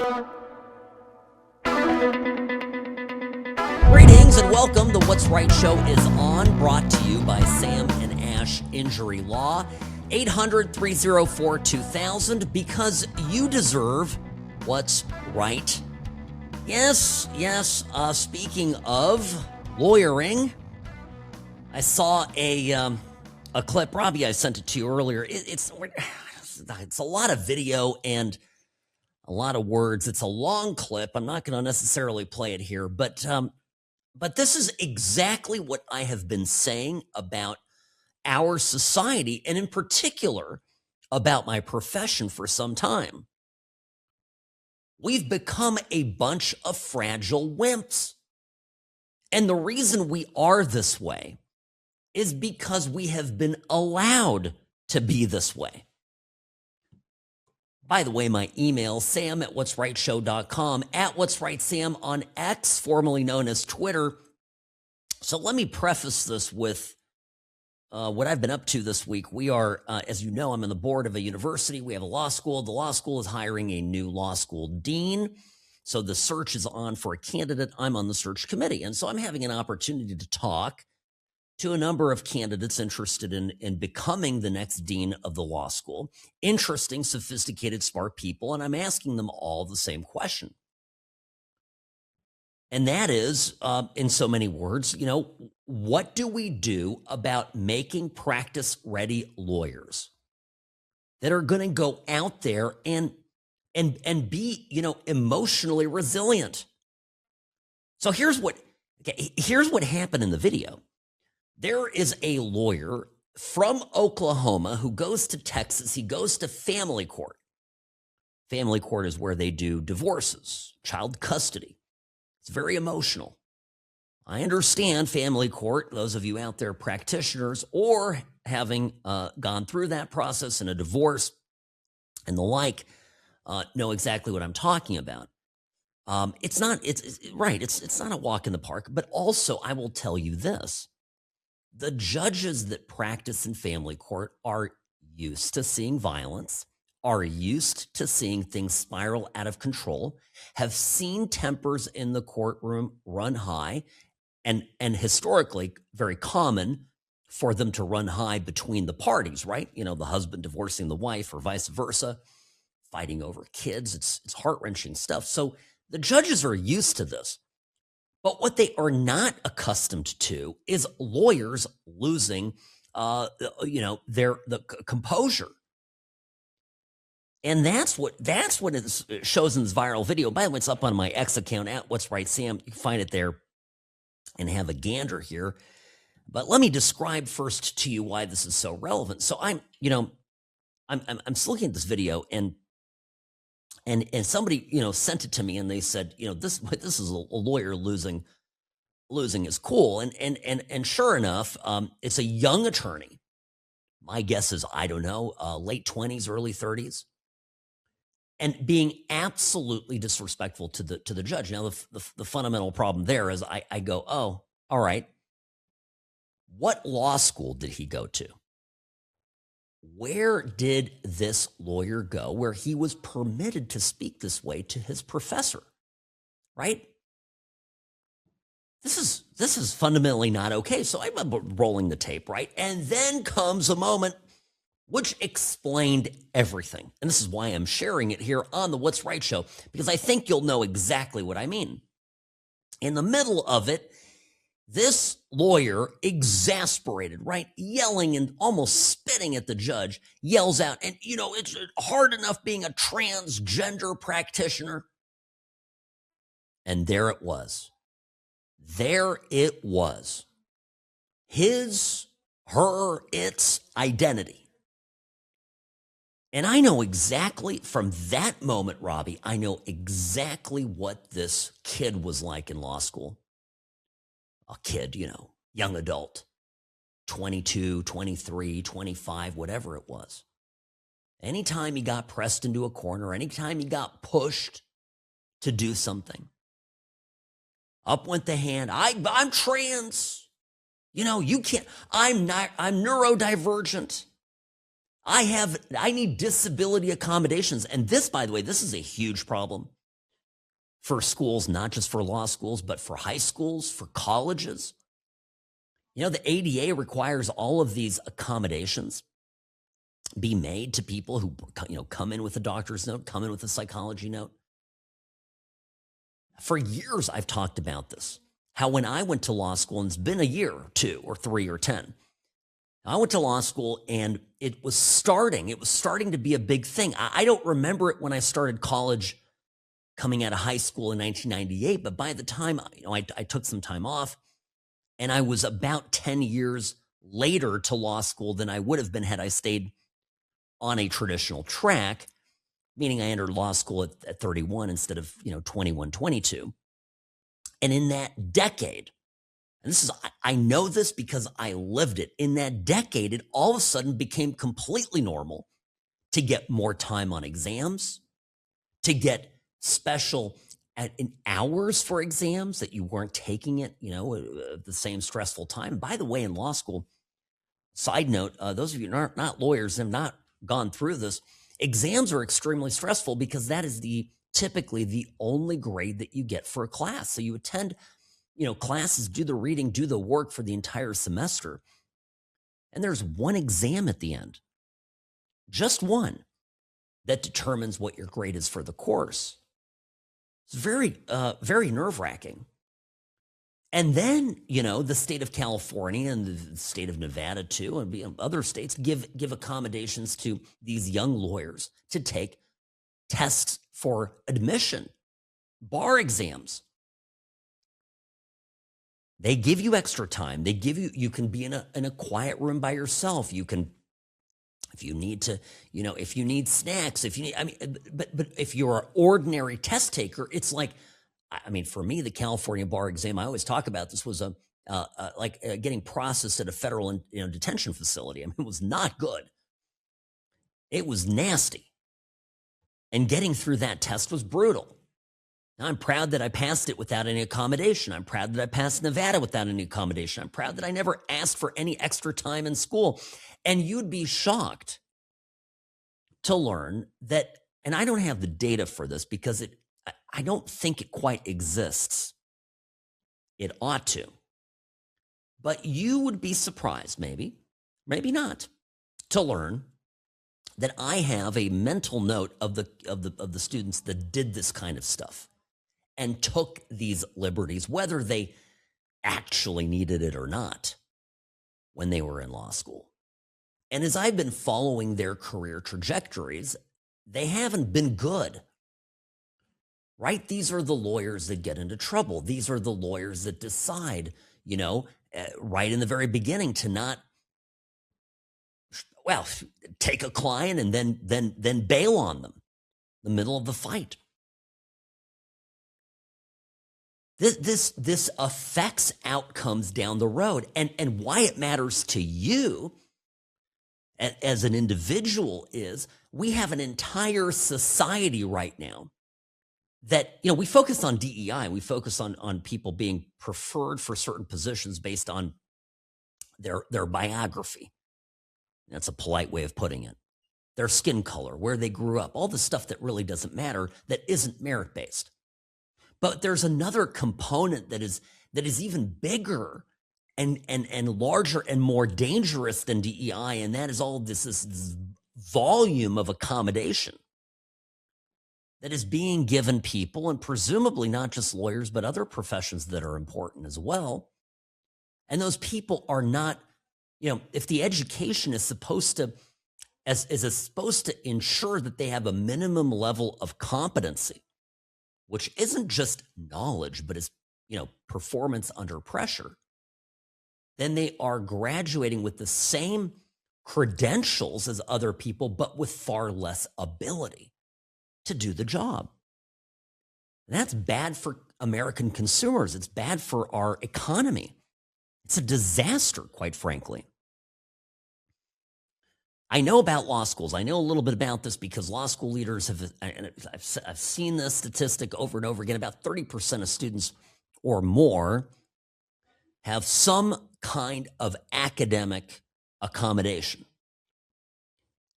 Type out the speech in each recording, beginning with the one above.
Greetings and welcome. The What's Right Show is on, brought to you by Sam and Ash Injury Law. 800-304-2000, because you deserve what's right. Yes, speaking of lawyering, I saw a clip. Robbie, I sent it to you earlier. It's a lot of video and a lot of words. It's a long clip. I'm not going to necessarily play it here, but this is exactly what I have been saying about our society, and in particular about my profession for some time. We've become a bunch of fragile wimps. And the reason we are this way is because we have been allowed to be this way. By the way, my email, sam@whatsrightshow.com, @whatsrightsam on X, formerly known as Twitter. So let me preface this with what I've been up to this week. We are, as you know, I'm on the board of a university. We have a law school. The law school is hiring a new law school dean. So the search is on for a candidate. I'm on the search committee. And so I'm having an opportunity to talk to a number of candidates interested in becoming the next dean of the law school. Interesting, sophisticated, smart people. And I'm asking them all the same question. And that is, in so many words, what do we do about making practice-ready lawyers that are going to go out there and be, emotionally resilient? So here's what happened in the video. There is a lawyer from Oklahoma who goes to Texas. He goes to family court. Family court is where they do divorces, child custody. It's very emotional. I understand family court, those of you out there practitioners or having gone through that process in a divorce and the like, know exactly what I'm talking about. It's not a walk in the park, but also I will tell you this. The judges that practice in family court are used to seeing violence, are used to seeing things spiral out of control, have seen tempers in the courtroom run high, and historically very common for them to run high between the parties, right? The husband divorcing the wife or vice versa, fighting over kids. It's heart-wrenching stuff. So the judges are used to this. But what they are not accustomed to is lawyers losing the composure. And that's what it shows in this viral video. By the way, it's up on my X account @whatsrightsam. You can find it there and have a gander here. But let me describe first to you why this is so relevant. So I'm still looking at this video and somebody sent it to me and they said this is a lawyer losing is cool, and sure enough, it's a young attorney. My guess is, I don't know, late 20s, early 30s. And being absolutely disrespectful to the judge. Now, the fundamental problem there is I go, oh, all right. What law school did he go to? Where did this lawyer go where he was permitted to speak this way to his professor? Right? This is fundamentally not okay. So I'm rolling the tape, right? And then comes a moment which explained everything. And this is why I'm sharing it here on the What's Right Show, because I think you'll know exactly what I mean. In the middle of it, this lawyer, exasperated, right, yelling and almost spitting at the judge, yells out, and it's hard enough being a transgender practitioner. And there it was. There it was. His, her, its identity. And I know exactly from that moment, Robbie, I know exactly what this kid was like in law school. A kid, young adult, 22, 23, 25, whatever it was. Anytime he got pressed into a corner, anytime he got pushed to do something, up went the hand. I'm trans. You can't, I'm neurodivergent. I need disability accommodations. And this, by the way, this is a huge problem. for schools, not just for law schools, but for high schools, for colleges. The ADA requires all of these accommodations be made to people who, come in with a doctor's note, come in with a psychology note. For years, I've talked about this. How when I went to law school, and it's been a year or 2 or 3 or 10, I went to law school and it was starting to be a big thing. I don't remember it when I started college coming out of high school in 1998, but by the time I took some time off, and I was about 10 years later to law school than I would have been had I stayed on a traditional track, meaning I entered law school at 31 instead of 21, 22. And in that decade, and this is, I know this because I lived it. In that decade, it all of a sudden became completely normal to get more time on exams, to get special in hours for exams that you weren't taking it, at the same stressful time. And by the way, in law school, side note, those of you who are not lawyers and have not gone through this, exams are extremely stressful because that is typically the only grade that you get for a class. So you attend classes, do the reading, do the work for the entire semester. And there's one exam at the end, just one, that determines what your grade is for the course. It's very, very nerve-wracking. And then, the state of California and the state of Nevada too, and other states give accommodations to these young lawyers to take tests for admission, bar exams. They give you extra time. You can be in a quiet room by yourself. You can, if you need to, if you need snacks, but if you're an ordinary test taker, it's like, for me, the California bar exam, I always talk about this, was like getting processed at a federal detention facility. It was not good. It was nasty. And getting through that test was brutal. Now, I'm proud that I passed it without any accommodation. I'm proud that I passed Nevada without any accommodation. I'm proud that I never asked for any extra time in school. And you'd be shocked to learn that, and I don't have the data for this because I don't think it quite exists. It ought to. But you would be surprised, maybe not, to learn that I have a mental note of the students that did this kind of stuff and took these liberties, whether they actually needed it or not, when they were in law school. And as I've been following their career trajectories, they haven't been good. Right? These are the lawyers that get into trouble. These are the lawyers that decide, right in the very beginning to not, take a client and then bail on them in the middle of the fight. This affects outcomes down the road, and why it matters to you as an individual is we have an entire society right now that, we focus on DEI, we focus on people being preferred for certain positions based on their biography. That's a polite way of putting it. Their skin color, where they grew up, all the stuff that really doesn't matter, that isn't merit-based. But there's another component that is even bigger and larger and more dangerous than DEI, and that is all of this volume of accommodation that is being given people, and presumably not just lawyers, but other professions that are important as well. And those people are not, if the education is supposed to ensure that they have a minimum level of competency, which isn't just knowledge, but is, performance under pressure, then they are graduating with the same credentials as other people, but with far less ability to do the job. And that's bad for American consumers. It's bad for our economy. It's a disaster, quite frankly. I know about law schools. I know a little bit about this because law school leaders I've seen this statistic over and over again. About 30% of students or more have some kind of academic accommodation.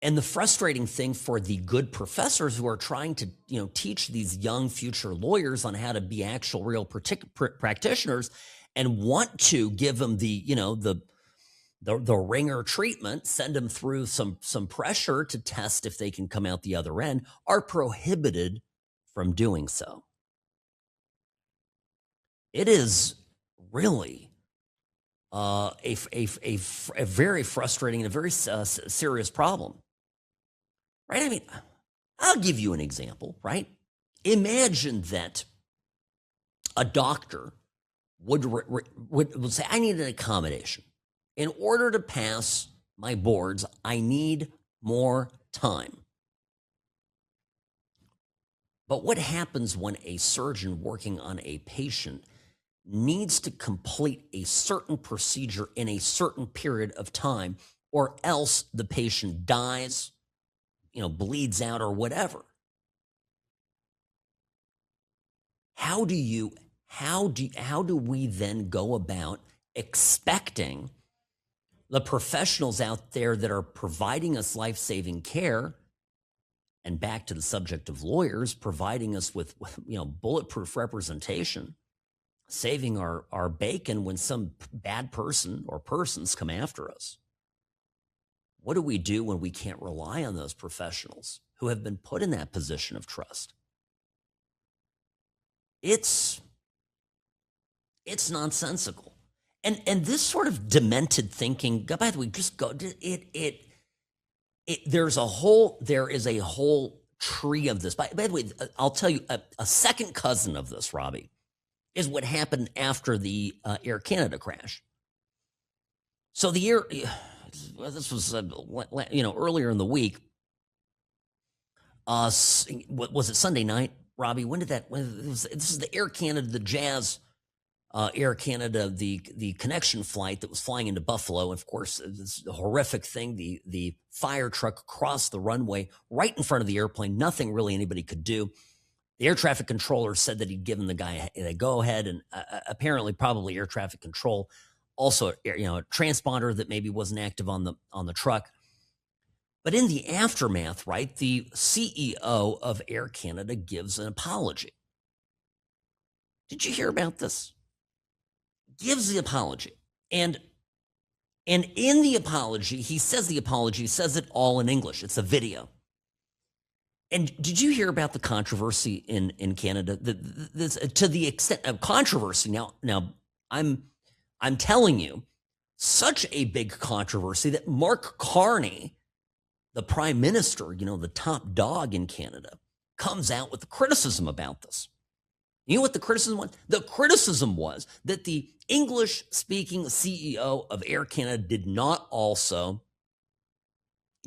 And the frustrating thing for the good professors who are trying to, teach these young future lawyers on how to be actual real practitioners and want to give them the ringer treatment, send them through some pressure to test if they can come out the other end, are prohibited from doing so. It is really a very frustrating and a very serious problem, right? I mean, I'll give you an example, right? Imagine that a doctor would say, I need an accommodation. In order to pass my boards, I need more time. But what happens when a surgeon working on a patient needs to complete a certain procedure in a certain period of time, or else the patient dies, bleeds out or whatever? How do we then go about expecting the professionals out there that are providing us life-saving care, and back to the subject of lawyers, providing us with bulletproof representation, saving our bacon when some bad person or persons come after us? What do we do when we can't rely on those professionals who have been put in that position of trust? It's nonsensical. And this sort of demented thinking, by the way, just go, there is a whole tree of this. By the way, I'll tell you, a second cousin of this, Robbie, is what happened after the Air Canada crash. So this was earlier in the week. Was it Sunday night, Robbie? This is the Air Canada, the Jazz Air Canada, the connection flight that was flying into Buffalo. And of course, this horrific thing, the fire truck crossed the runway right in front of the airplane. Nothing really anybody could do. The air traffic controller said that he'd given the guy a go-ahead, and apparently probably air traffic control, also a transponder that maybe wasn't active on the truck. But in the aftermath, right, the CEO of Air Canada gives an apology. Did you hear about this? Gives the apology. And in the apology, he says it all in English. It's a video. And did you hear about the controversy in Canada? To the extent of controversy. Now I'm telling you, such a big controversy that Mark Carney, the prime minister, the top dog in Canada, comes out with a criticism about this. You know what the criticism was? The criticism was that the English-speaking CEO of Air Canada did not also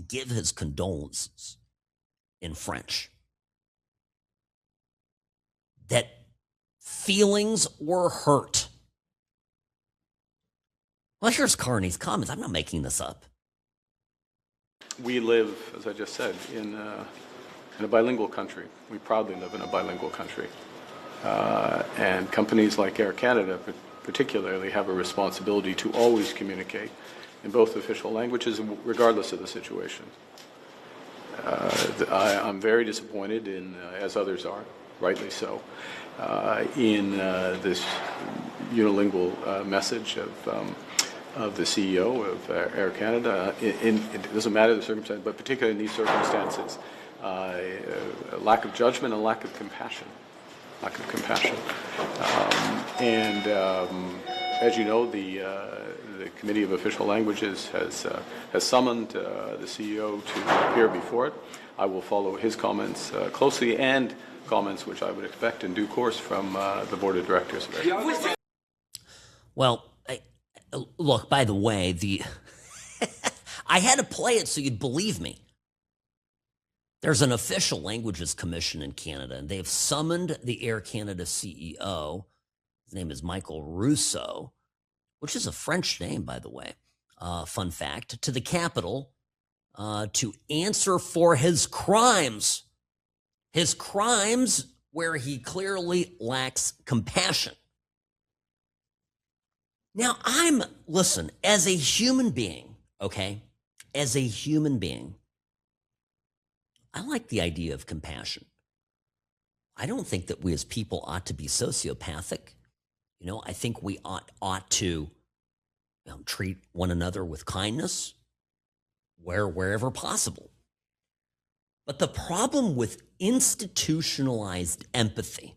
give his condolences in French. That feelings were hurt. Well, here's Carney's comments. I'm not making this up. We live, as I just said, in a bilingual country. We proudly live in a bilingual country. And companies like Air Canada particularly have a responsibility to always communicate in both official languages, regardless of the situation. I'm very disappointed in, as others are, rightly so, in this unilingual message of the CEO of Air Canada. It doesn't matter the circumstance, but particularly in these circumstances, a lack of judgment and lack of compassion. As you know, the Committee of Official Languages has summoned the CEO to appear before it. I will follow his comments closely, and comments which I would expect in due course from the Board of Directors. Well, look, by the way, I had to play it so you'd believe me. There's an official languages commission in Canada, and they've summoned the Air Canada CEO. His name is Michael Rousseau, which is a French name, by the way. Fun fact, to the capital to answer for his crimes. His crimes where he clearly lacks compassion. Now, listen, as a human being, okay, as a human being, I like the idea of compassion. I don't think that we as people ought to be sociopathic. I think we ought to treat one another with kindness wherever possible. But the problem with institutionalized empathy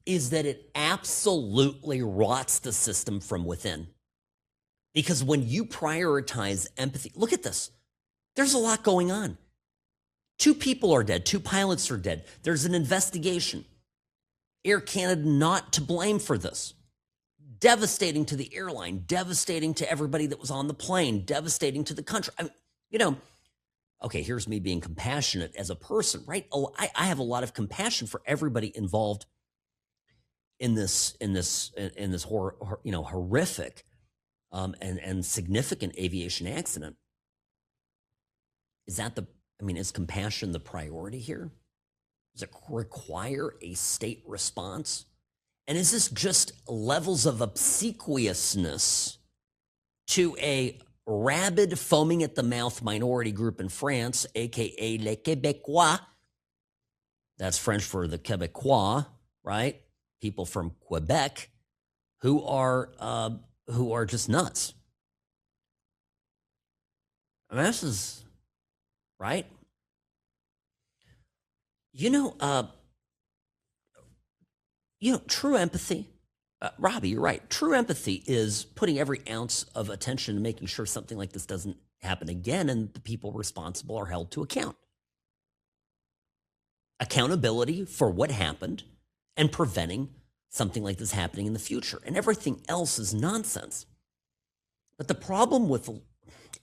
is that it absolutely rots the system from within. Because when you prioritize empathy, look at this. There's a lot going on. 2 people are dead. 2 pilots are dead. There's an investigation. Air Canada not to blame for this. Devastating to the airline, devastating to everybody that was on the plane, devastating to the country. Okay, here's me being compassionate as a person, right? I have a lot of compassion for everybody involved in this horrific and significant aviation accident. Is compassion the priority here? Does it require a state response? And is this just levels of obsequiousness to a rabid, foaming at the mouth minority group in France, aka les Québécois? That's French for the Québécois, right? People from Quebec who are just nuts. This is right. True empathy. Robbie, you're right. True empathy is putting every ounce of attention and making sure something like this doesn't happen again, and the people responsible are held to account. Accountability for what happened and preventing something like this happening in the future. And everything else is nonsense. But the problem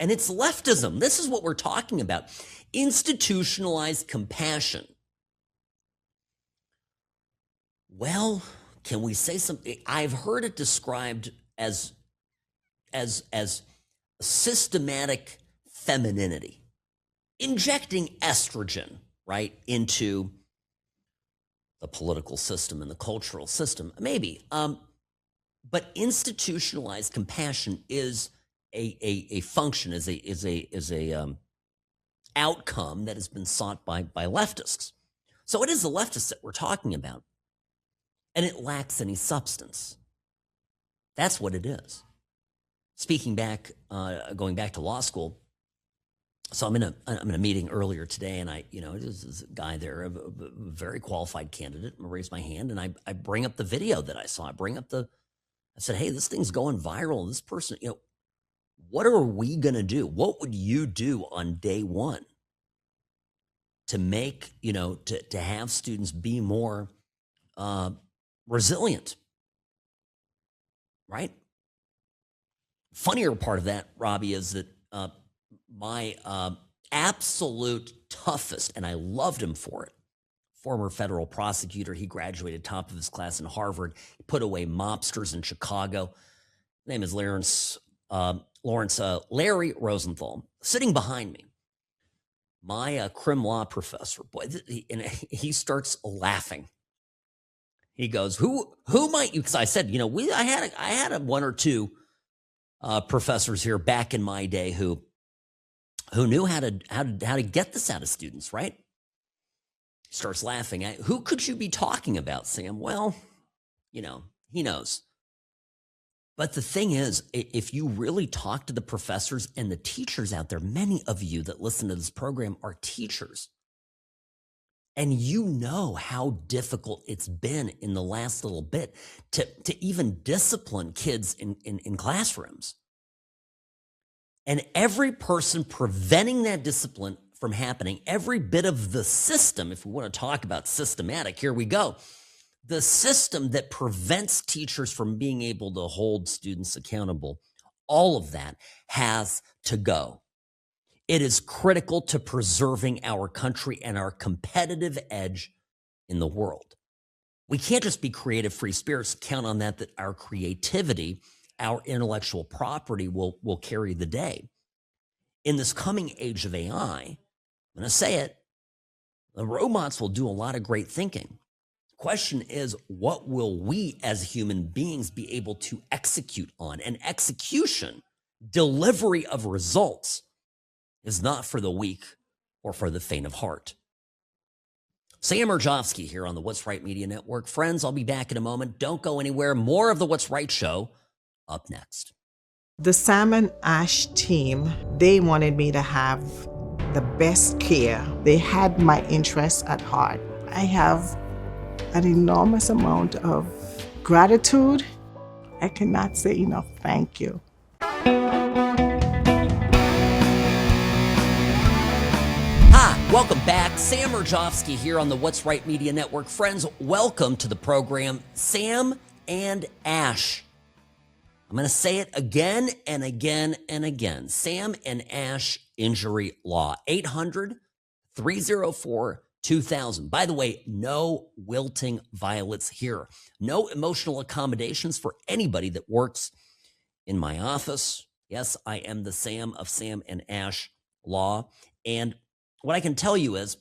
and it's leftism. This is what we're talking about. Institutionalized compassion. Well, can we say something? I've heard it described as systematic femininity, injecting estrogen, right, into the political system and the cultural system. Maybe. But institutionalized compassion is a function, is a outcome that has been sought by leftists. So it is the leftists that we're talking about. And it lacks any substance. That's what it is. Going back to law school. So I'm in a meeting earlier today, and there's a guy there, a very qualified candidate. I raise my hand, and I bring up the video that I saw. I said, hey, this thing's going viral. This person, what are we going to do? What would you do on day one to make, to have students be more resilient, right? Funnier part of that, Robbie, is that my absolute toughest, and I loved him for it, former federal prosecutor. He graduated top of his class in Harvard, put away mobsters in Chicago. His name is Larry Rosenthal, sitting behind me. My crim law professor, boy, he starts laughing. He goes, "Who might you?" Because I said, I had one or two professors here back in my day who knew how to get this out of students, right? He starts laughing. Who could you be talking about, Sam? Well, he knows. But the thing is, if you really talk to the professors and the teachers out there, many of you that listen to this program are teachers. And you know how difficult it's been in the last little bit to even discipline kids in classrooms. And every person preventing that discipline from happening, every bit of the system, if we want to talk about systematic, here we go. The system that prevents teachers from being able to hold students accountable, all of that has to go. It is critical to preserving our country and our competitive edge in the world. We can't just be creative free spirits, count on that our creativity, our intellectual property will carry the day. In this coming age of AI, I'm going to say it, the robots will do a lot of great thinking. The question is, what will we as human beings be able to execute on? And execution, delivery of results, is not for the weak or for the faint of heart. Sam Urjovsky here on the What's Right Media Network. Friends, I'll be back in a moment. Don't go anywhere. More of the What's Right show up next. The Sam and Ash team, they wanted me to have the best care. They had my interests at heart. I have an enormous amount of gratitude. I cannot say enough thank you. Hi, welcome back. Sam Urjovsky here on the What's Right Media Network. Friends, welcome to the program, Sam and Ash. I'm going to say it again and again and again. Sam and Ash Injury Law, 800-304-2000. By the way, no wilting violets here. No emotional accommodations for anybody that works in my office. Yes, I am the Sam of Sam and Ash Law. And what I can tell you is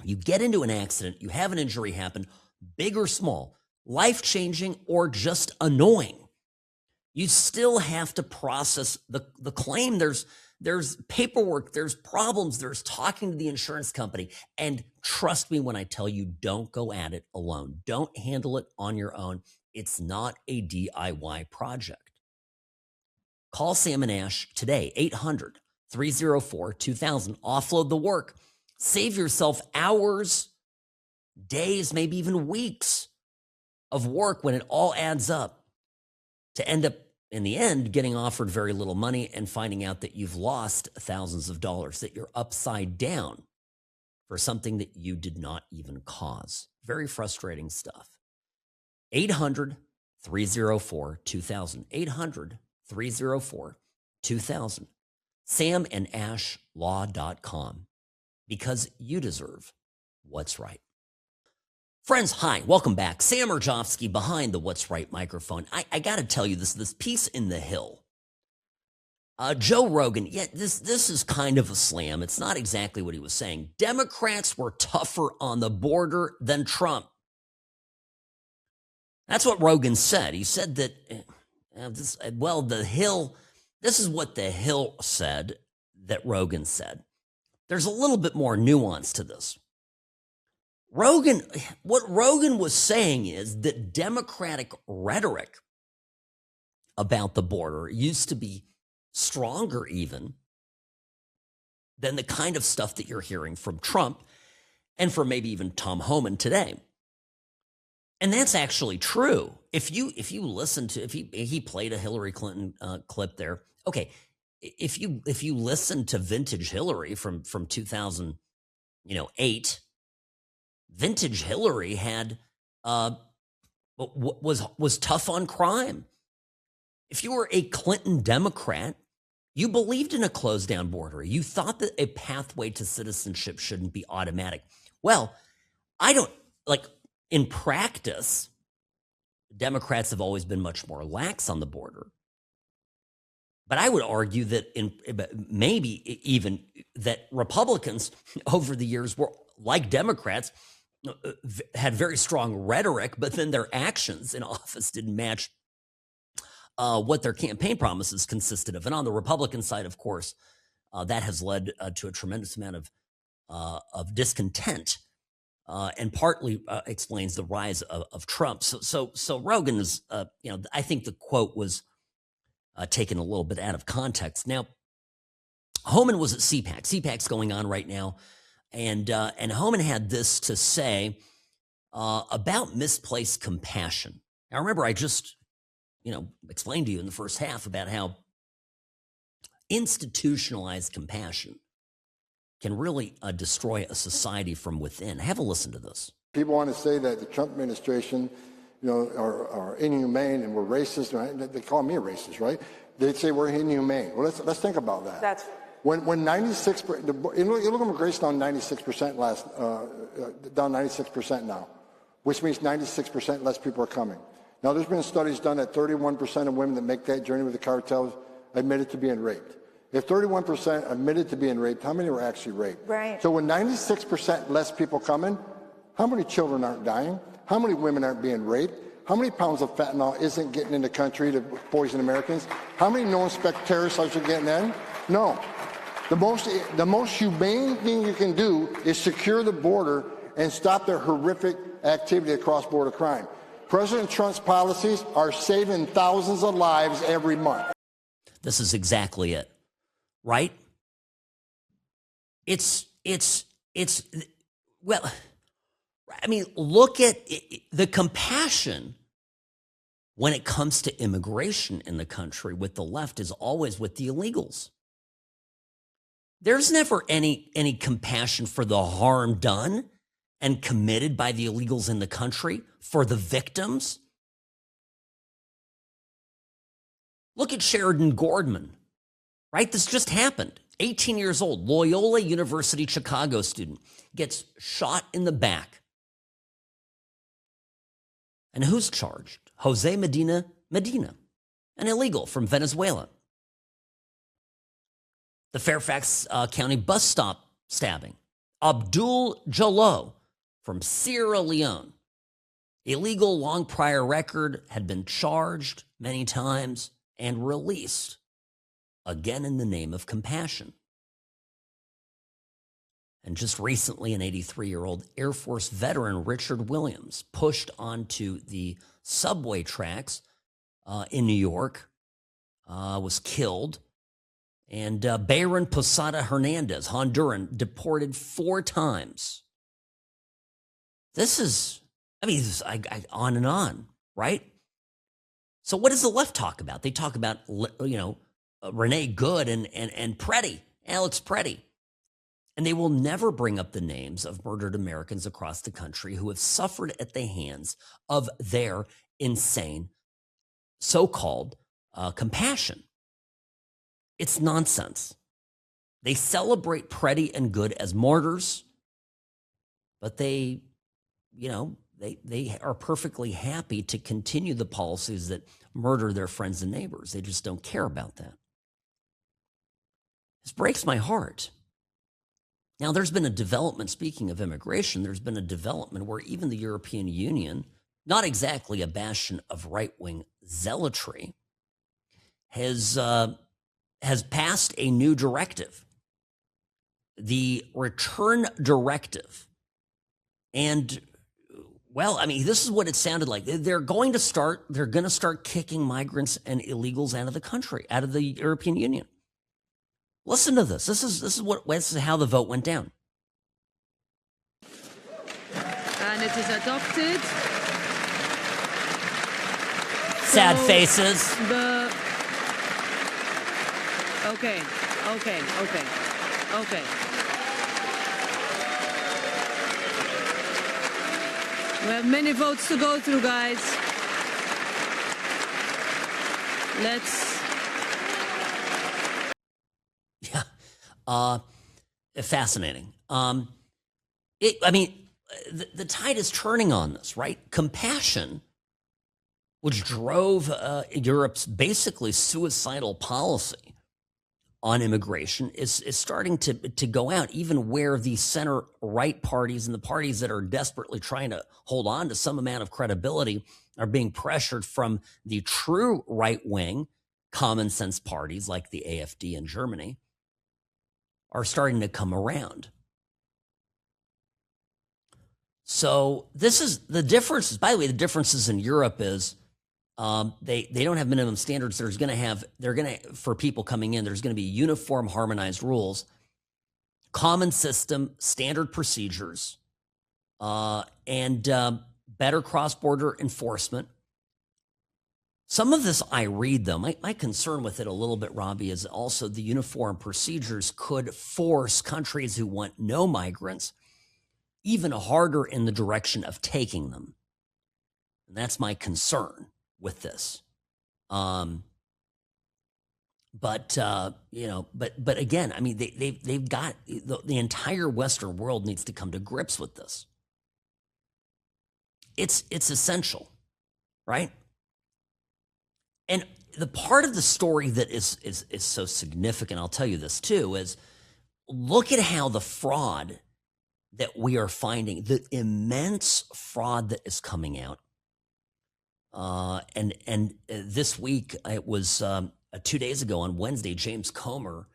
you get into an accident, you have an injury happen, big or small, life-changing or just annoying. You still have to process the claim. There's paperwork, there's problems, there's talking to the insurance company. And trust me when I tell you, don't go at it alone. Don't handle it on your own. It's not a DIY project. Call Sam and Ash today, 800-304-2000. Offload the work. Save yourself hours, days, maybe even weeks of work when it all adds up, to end up, in the end, getting offered very little money and finding out that you've lost thousands of dollars, that you're upside down for something that you did not even cause. Very frustrating stuff. 800-304-2000. 800-304-2000. samandashlaw.com, because you deserve what's right. Friends, hi, welcome back. Sam Urjovsky behind the What's Right microphone. I got to tell you this piece in The Hill. Joe Rogan, this is kind of a slam. It's not exactly what he was saying. Democrats were tougher on the border than Trump. That's what Rogan said. He said that, The Hill, this is what The Hill said that Rogan said. There's a little bit more nuance to this. What Rogan was saying is that Democratic rhetoric about the border used to be stronger even than the kind of stuff that you're hearing from Trump and from maybe even Tom Homan today. And that's actually true. If you listen to, if he played a Hillary Clinton clip there, okay, if you listen to vintage Hillary from 2008, vintage Hillary had was tough on crime. If you were a Clinton Democrat, you believed in a closed down border. You thought that a pathway to citizenship shouldn't be automatic. Well, in practice, Democrats have always been much more lax on the border. But I would argue that maybe even that Republicans over the years were like Democrats, had very strong rhetoric, but then their actions in office didn't match what their campaign promises consisted of. And on the Republican side, of course, that has led to a tremendous amount of discontent, and partly explains the rise of Trump. So Rogan is, I think the quote was taken a little bit out of context. Now, Homan was at CPAC. CPAC's going on right now. And Homan had this to say about misplaced compassion. Now, remember, I just, explained to you in the first half about how institutionalized compassion can really destroy a society from within. Have a listen to this. People want to say that the Trump administration, are inhumane and we're racist. Right? They call me a racist, right? They say we're inhumane. Well, let's think about that. When 96%, illegal immigration down 96% down 96% now, which means 96% less people are coming. Now, there's been studies done that 31% of women that make that journey with the cartels admitted to being raped. If 31% admitted to being raped, how many were actually raped? Right. So when 96% less people coming, how many children aren't dying? How many women aren't being raped? How many pounds of fentanyl isn't getting in the country to poison Americans? How many known-spec terrorists are getting in? No. The most humane thing you can do is secure the border and stop their horrific activity of cross-border crime. President Trump's policies are saving thousands of lives every month. This is exactly it, right? Well, I mean, look at the compassion when it comes to immigration in the country with the left is always with the illegals. There's never any compassion for the harm done and committed by the illegals in the country, for the victims. Look at Sheridan Gordman, right? This just happened. 18 years old, Loyola University Chicago student, gets shot in the back. And who's charged? Jose Medina, an illegal from Venezuela. The Fairfax County bus stop stabbing. Abdul Jallo from Sierra Leone. Illegal, long prior record, had been charged many times and released, again in the name of compassion. And just recently, an 83-year-old Air Force veteran, Richard Williams, pushed onto the subway tracks in New York, was killed. And Bayron Posada Hernandez, Honduran, deported 4 times. This is, on and on, right? So what does the left talk about? They talk about, Renee Good and Preddy, Alex Preddy. And they will never bring up the names of murdered Americans across the country who have suffered at the hands of their insane so-called compassion. It's nonsense. They celebrate Preddy and Good as martyrs, but they are perfectly happy to continue the policies that murder their friends and neighbors. They just don't care about that. This breaks my heart. Now, there's been a development, speaking of immigration, there's been a development where even the European Union, not exactly a bastion of right-wing zealotry, has passed a new directive, the Return Directive. And, this is what it sounded like. They're going to start kicking migrants and illegals out of the country, out of the European Union. Listen to this. This is how the vote went down. And it is adopted. Sad faces. Okay. We have many votes to go through, guys. Fascinating. The tide is turning on this, right? Compassion, which drove Europe's basically suicidal policy on immigration, is starting to go out, even where the center-right parties and the parties that are desperately trying to hold on to some amount of credibility are being pressured from the true right-wing common sense parties like the AfD in Germany are starting to come around. So this is the difference. By the way, the differences in Europe is they don't have minimum standards. For people coming in, there's going to be uniform, harmonized rules, common system, standard procedures, and better cross-border enforcement. Some of this I read, though. My concern with it a little bit, Robbie, is also the uniform procedures could force countries who want no migrants even harder in the direction of taking them. And that's my concern with this. But again, they've got the entire Western world needs to come to grips with this. It's essential, right? And the part of the story that is so significant, I'll tell you this too, is look at how the fraud that we are finding, the immense fraud that is coming out. And this week, it was 2 days ago on Wednesday, James Comer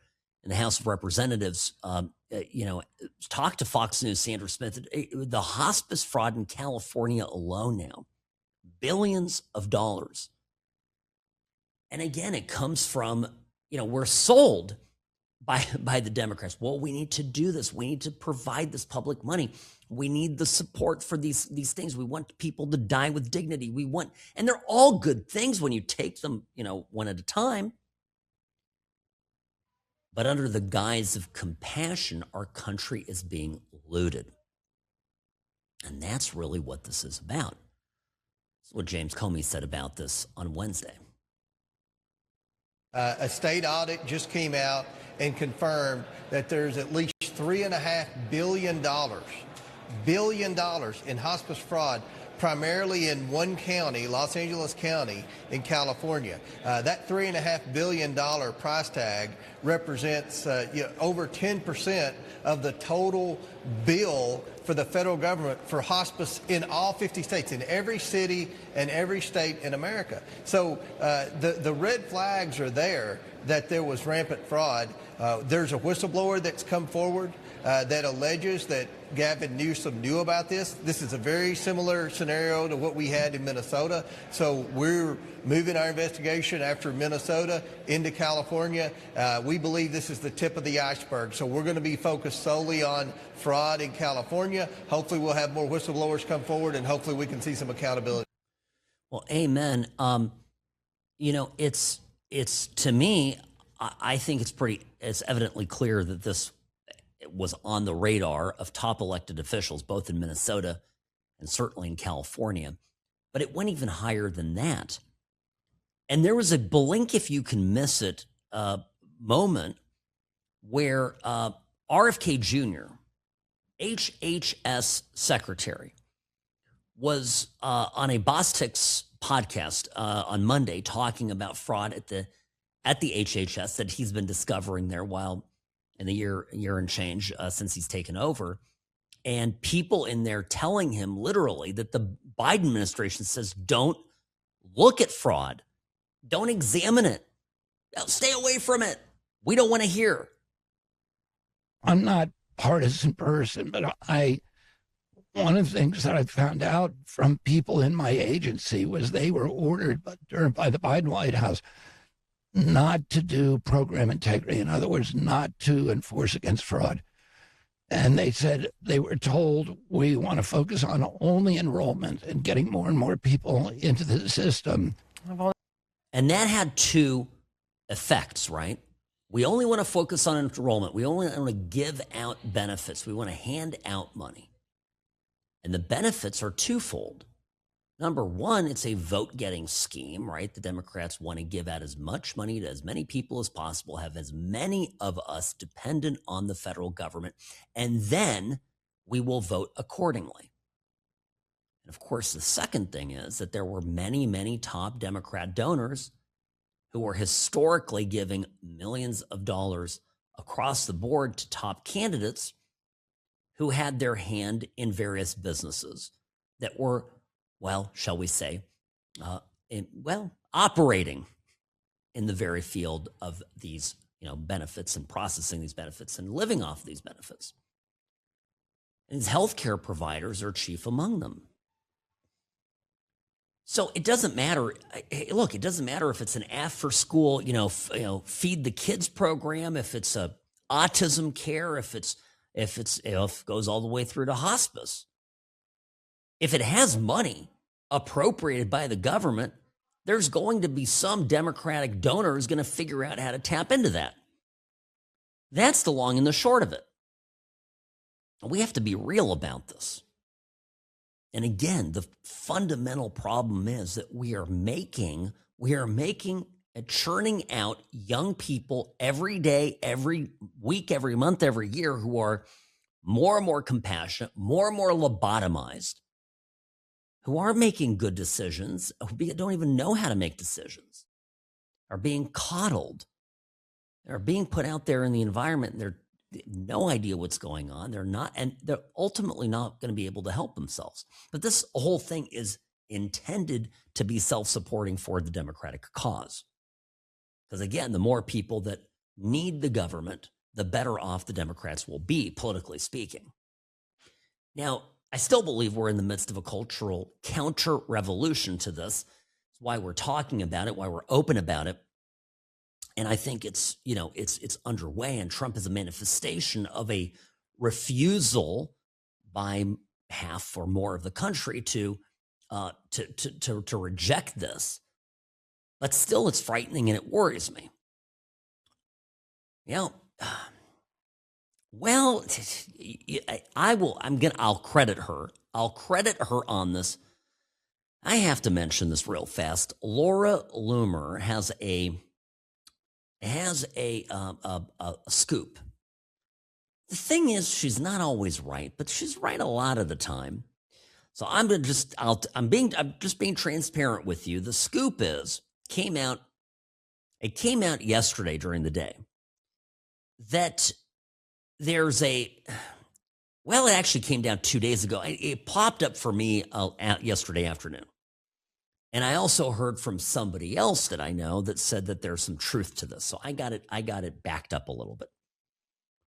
in the House of Representatives, talked to Fox News, Sandra Smith. The hospice fraud in California alone now, billions of dollars. And again, it comes from, we're sold by the Democrats. Well, we need to do this. We need to provide this public money. We need the support for these things. We want people to die with dignity. And they're all good things when you take them, one at a time. But under the guise of compassion, our country is being looted. And that's really what this is about. That's what James Comey said about this on Wednesday. A state audit just came out and confirmed that there's at least $3.5 billion in hospice fraud, primarily in one county, Los Angeles County in California. That $3.5 billion price tag represents over 10% of the total bill for the federal government for hospice in all 50 states, in every city and every state in America. So the red flags are there that there was rampant fraud. There's a whistleblower that's come forward that alleges that Gavin Newsom knew about this. This is a very similar scenario to what we had in Minnesota. So we're moving our investigation after Minnesota into California. We believe this is the tip of the iceberg. So we're going to be focused solely on fraud in California. Hopefully we'll have more whistleblowers come forward, and hopefully we can see some accountability. Well, amen. It's to me, I think it's evidently clear that this was on the radar of top elected officials, both in Minnesota and certainly in California. But it went even higher than that. And there was a blink if you can miss it moment where RFK Jr., HHS secretary, was on a Bostic's podcast on Monday talking about fraud at the HHS that he's been discovering there while in the year and change since he's taken over. And people in there telling him literally that the Biden administration says, don't look at fraud. Don't examine it. Stay away from it. We don't want to hear. I'm not a partisan person, but one of the things that I found out from people in my agency was they were ordered by the Biden White House not to do program integrity. In other words, not to enforce against fraud. And they said they were told, we want to focus on only enrollment and getting more and more people into the system. And that had two effects, right? We only want to focus on enrollment. We only want to give out benefits. We want to hand out money. And the benefits are twofold. Number one, it's a vote-getting scheme, right? The Democrats want to give out as much money to as many people as possible, have as many of us dependent on the federal government, and then we will vote accordingly. And of course, the second thing is that there were many, many top Democrat donors who were historically giving millions of dollars across the board to top candidates who had their hand in various businesses that were, well, shall we say, operating in the very field of these, benefits and processing these benefits and living off these benefits. And these healthcare providers are chief among them. So it doesn't matter. Look, it doesn't matter if it's an after school, feed the kids program, if it's a autism care, if it goes all the way through to hospice. If it has money appropriated by the government, there's going to be some Democratic donor who's going to figure out how to tap into that. That's the long and the short of it. We have to be real about this. And again, the fundamental problem is that we are making and churning out young people every day, every week, every month, every year who are more and more compassionate, more and more lobotomized, who are making good decisions, who don't even know how to make decisions, are being coddled, are being put out there in the environment, and they're no idea what's going on. They're ultimately not going to be able to help themselves. But this whole thing is intended to be self-supporting for the Democratic cause. Because again, the more people that need the government the better off the Democrats will be, politically speaking. Now, I still believe we're in the midst of a cultural counter-revolution to this. That's why we're talking about it, why we're open about it. And I think it's underway, and Trump is a manifestation of a refusal by half or more of the country to reject this. But still, it's frightening and it worries me. Well, I'll credit her. I'll credit her on this. I have to mention this real fast. Laura Loomer has a scoop. The thing is, she's not always right, but she's right a lot of the time. So I'm just being transparent with you. The scoop came out yesterday during the day that there's it actually came down 2 days ago. It popped up for me yesterday afternoon. And I also heard from somebody else that I know that said that there's some truth to this. So I got it backed up a little bit.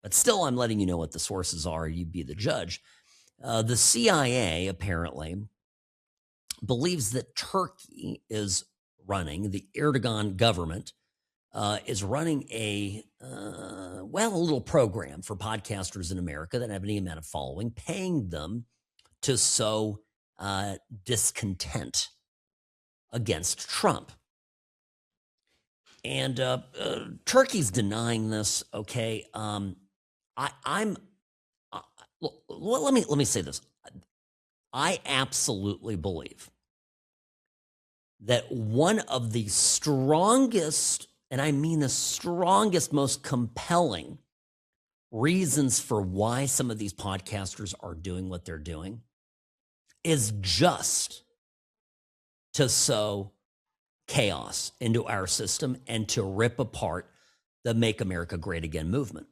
But still, I'm letting you know what the sources are. You be the judge. The CIA apparently believes that Turkey is running, the Erdogan government is running a little program for podcasters in America that have any amount of following, paying them to sow discontent against Trump. And Turkey's denying this. Okay, let me say this. I absolutely believe that one of the strongest, and I mean the strongest, most compelling reasons for why some of these podcasters are doing what they're doing is just to sow chaos into our system and to rip apart the Make America Great Again movement.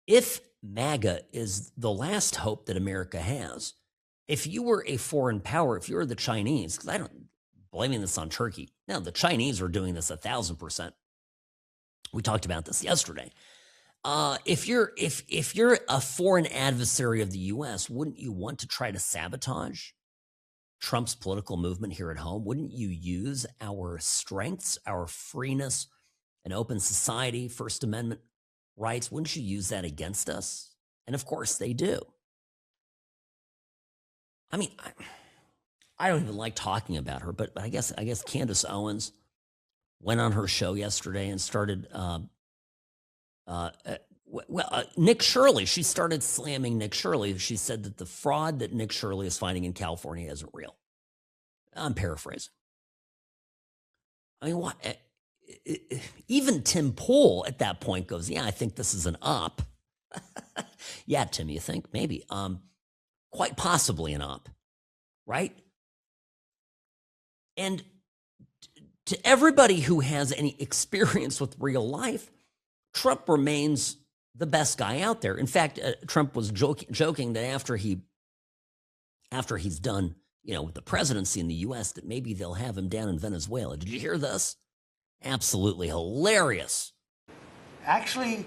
If MAGA is the last hope that America has, if you were a foreign power, if you were the Chinese, because I don't blaming this on Turkey. No, the Chinese are doing this 1,000%. We talked about this yesterday. If you're a foreign adversary of the U.S., wouldn't you want to try to sabotage Trump's political movement here at home? Wouldn't you use our strengths, our freeness, an open society, First Amendment rights? Wouldn't you use that against us? And of course they do. I mean, I don't even like talking about her, but I guess Candace Owens went on her show yesterday and started Nick Shirley. She started slamming Nick Shirley. She said that the fraud that Nick Shirley is finding in California isn't real. I'm paraphrasing. I mean, what? Even Tim Pool at that point goes, "Yeah, I think this is an op." Yeah, Tim, you think? Maybe. Quite possibly an op, right? And to everybody who has any experience with real life, Trump remains the best guy out there. In fact, Trump was joking that after he's done, with the presidency in the U.S., that maybe they'll have him down in Venezuela. Did you hear this? Absolutely hilarious. Actually,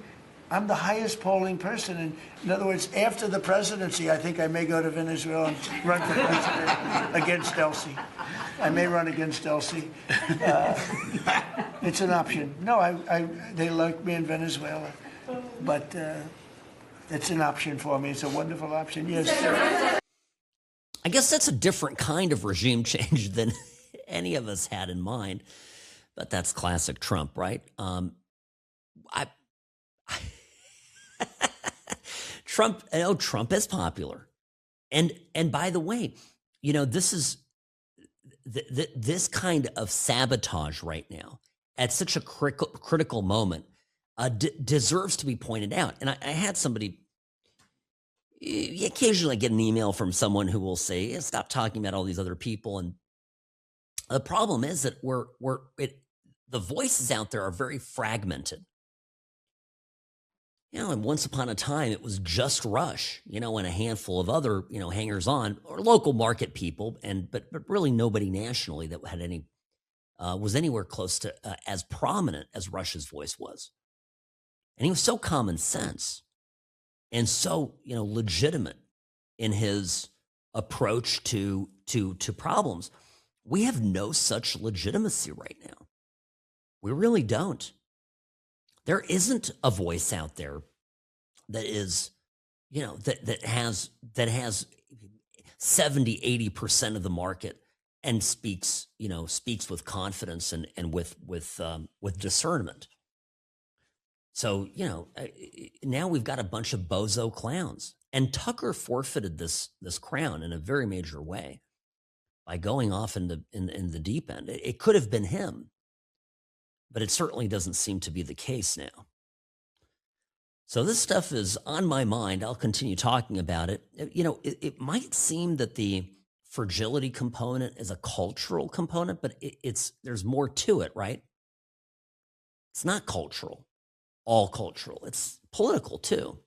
I'm the highest polling person. And in other words, after the presidency, I think I may go to Venezuela and run for president against Elsie. I may run against Elsie. It's an option. No, they like me in Venezuela, but it's an option for me. It's a wonderful option. Yes. I guess that's a different kind of regime change than any of us had in mind, but that's classic Trump, right? Trump is popular, and by the way, this is this kind of sabotage right now at such a critical moment deserves to be pointed out. And I had somebody. You occasionally get an email from someone who will say, "Stop talking about all these other people." And the problem is that the voices out there are very fragmented. And once upon a time, it was just Rush, and a handful of other, hangers-on or local market people, but really nobody nationally that had any was anywhere close to as prominent as Rush's voice was. And he was so common sense and so, legitimate in his approach to problems. We have no such legitimacy right now. We really don't. There isn't a voice out there that is, that has 70, 80% of the market and speaks with confidence and with discernment. So, now we've got a bunch of bozo clowns, and Tucker forfeited this crown in a very major way by going off in the deep end. It could have been him, but it certainly doesn't seem to be the case now. So this stuff is on my mind. I'll continue talking about it. It might seem that the fragility component is a cultural component, but there's more to it, right? It's not cultural, all cultural. It's political too.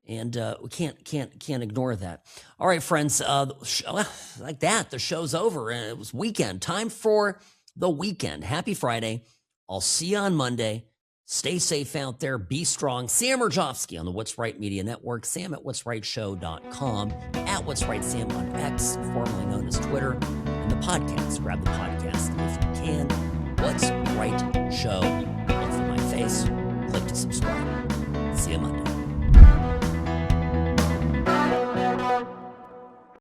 And we can't ignore that. All right, friends, like that, the show's over. And it was weekend. Time for the weekend. Happy Friday. I'll see you on Monday. Stay safe out there. Be strong. Sam Rajovsky on the What's Right Media Network. Sam at what'srightshow.com. At What's Right Sam on X, formerly known as Twitter. And the podcast. Grab the podcast if you can. What's Right Show